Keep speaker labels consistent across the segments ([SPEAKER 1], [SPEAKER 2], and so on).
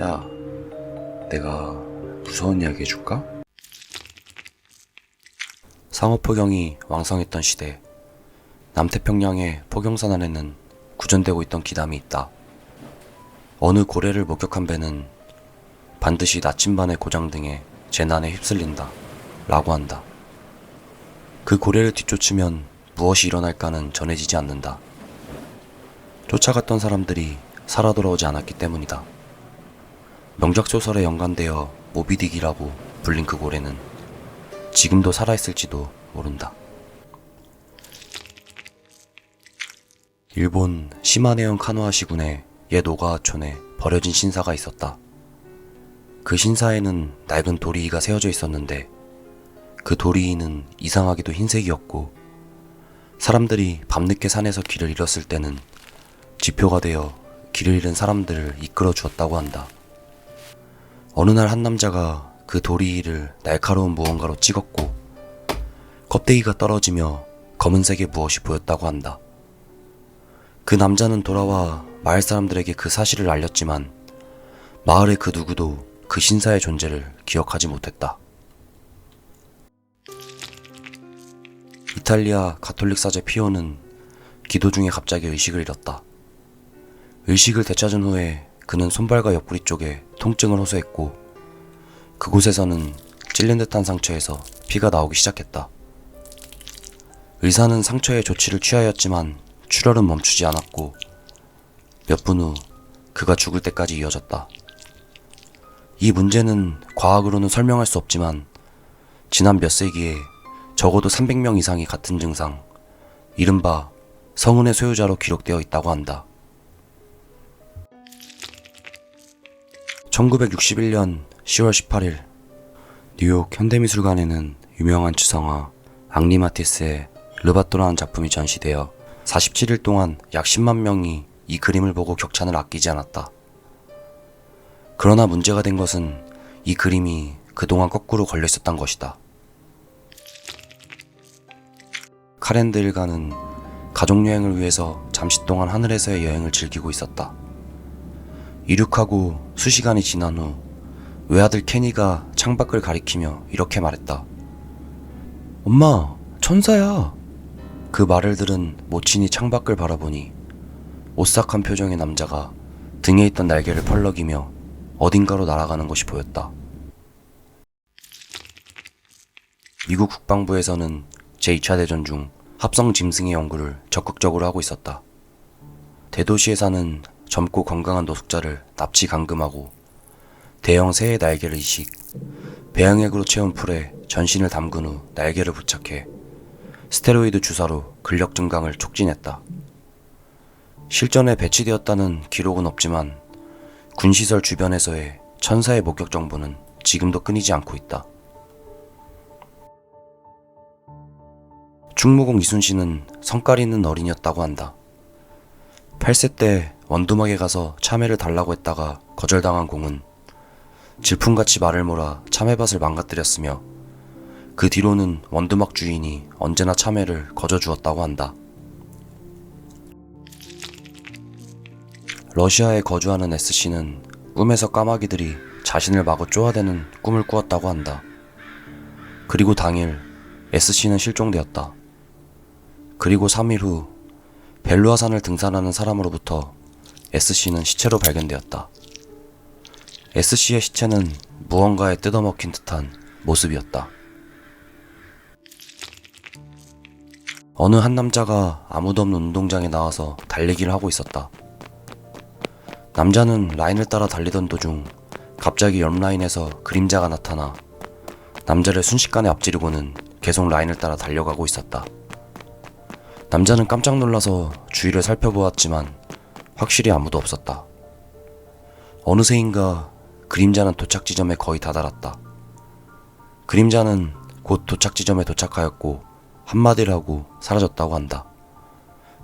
[SPEAKER 1] 야, 내가 무서운 이야기 해줄까? 상어포경이 왕성했던 시대, 남태평양의 포경산 안에는 구전되고 있던 기담이 있다. 어느 고래를 목격한 배는 반드시 나침반의 고장 등의 재난에 휩쓸린다 라고 한다. 그 고래를 뒤쫓으면 무엇이 일어날까는 전해지지 않는다. 쫓아갔던 사람들이 살아 돌아오지 않았기 때문이다. 명작 소설에 연관되어 모비딕이라고 불린 그 고래는 지금도 살아있을지도 모른다. 일본 시마네현 카노하 시군의 옛 오가와촌에 버려진 신사가 있었다. 그 신사에는 낡은 도리이가 세워져 있었는데 그 도리이는 이상하게도 흰색이었고 사람들이 밤늦게 산에서 길을 잃었을 때는 지표가 되어 길을 잃은 사람들을 이끌어 주었다고 한다. 어느 날 한 남자가 그 도리이를 날카로운 무언가로 찍었고 껍데기가 떨어지며 검은색의 무엇이 보였다고 한다. 그 남자는 돌아와 마을 사람들에게 그 사실을 알렸지만 마을의 그 누구도 그 신사의 존재를 기억하지 못했다. 이탈리아 가톨릭 사제 피오는 기도 중에 갑자기 의식을 잃었다. 의식을 되찾은 후에 그는 손발과 옆구리 쪽에 통증을 호소했고 그곳에서는 찔린 듯한 상처에서 피가 나오기 시작했다. 의사는 상처에 조치를 취하였지만 출혈은 멈추지 않았고 몇 분 후 그가 죽을 때까지 이어졌다. 이 문제는 과학으로는 설명할 수 없지만 지난 몇 세기에 적어도 300명 이상이 같은 증상, 이른바 성은의 소유자로 기록되어 있다고 한다. 1961년 10월 18일 뉴욕 현대미술관에는 유명한 추상화 앙리 마티스의 르바토라는 작품이 전시되어 47일 동안 약 10만 명이 이 그림을 보고 격찬을 아끼지 않았다. 그러나 문제가 된 것은 이 그림이 그동안 거꾸로 걸려 있었던 것이다. 카렌드 일가는 가족여행을 위해서 잠시 동안 하늘에서의 여행을 즐기고 있었다. 이륙하고 수시간이 지난 후 외아들 케니가 창밖을 가리키며 이렇게 말했다. 엄마, 천사야. 그 말을 들은 모친이 창밖을 바라보니 오싹한 표정의 남자가 등에 있던 날개를 펄럭이며 어딘가로 날아가는 것이 보였다. 미국 국방부에서는 제2차 대전 중 합성 짐승의 연구를 적극적으로 하고 있었다. 대도시에 사는 젊고 건강한 노숙자를 납치 감금하고 대형 새의 날개를 이식, 배양액으로 채운 풀에 전신을 담근 후 날개를 부착해 스테로이드 주사로 근력 증강을 촉진했다. 실전에 배치되었다는 기록은 없지만 군시설 주변에서의 천사의 목격 정보는 지금도 끊이지 않고 있다. 충무공 이순신은 성깔 있는 어린이였다고 한다. 8세 때 원두막에 가서 참외를 달라고 했다가 거절당한 공은 질풍같이 말을 몰아 참외밭을 망가뜨렸으며 그 뒤로는 원두막 주인이 언제나 참외를 거저주었다고 한다. 러시아에 거주하는 S씨는 꿈에서 까마귀들이 자신을 마구 쪼아대는 꿈을 꾸었다고 한다. 그리고 당일 S씨는 실종되었다. 그리고 3일 후 벨루아산을 등산하는 사람으로부터 S씨는 시체로 발견되었다. S씨의 시체는 무언가에 뜯어먹힌 듯한 모습이었다. 어느 한 남자가 아무도 없는 운동장에 나와서 달리기를 하고 있었다. 남자는 라인을 따라 달리던 도중 갑자기 옆 라인에서 그림자가 나타나 남자를 순식간에 앞지르고는 계속 라인을 따라 달려가고 있었다. 남자는 깜짝 놀라서 주위를 살펴보았지만 확실히 아무도 없었다. 어느새인가 그림자는 도착 지점에 거의 다다랐다. 그림자는 곧 도착 지점에 도착하였고 한마디를 하고 사라졌다고 한다.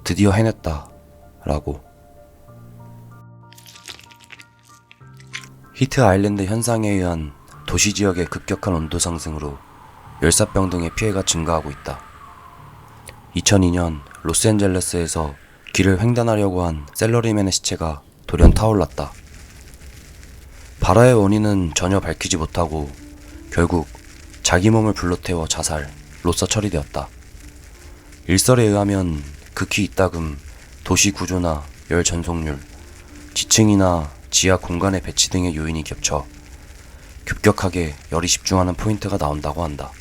[SPEAKER 1] 드디어 해냈다 라고. 히트 아일랜드 현상에 의한 도시 지역의 급격한 온도 상승으로 열사병 등의 피해가 증가하고 있다. 2002년 로스앤젤레스에서 길을 횡단하려고 한 셀러리맨의 시체가 돌연 타올랐다. 발화의 원인은 전혀 밝히지 못하고 결국 자기 몸을 불러태워 자살, 로써 처리되었다. 일설에 의하면 극히 이따금 도시 구조나 열 전속률, 지층이나 지하 공간의 배치 등의 요인이 겹쳐 급격하게 열이 집중하는 포인트가 나온다고 한다.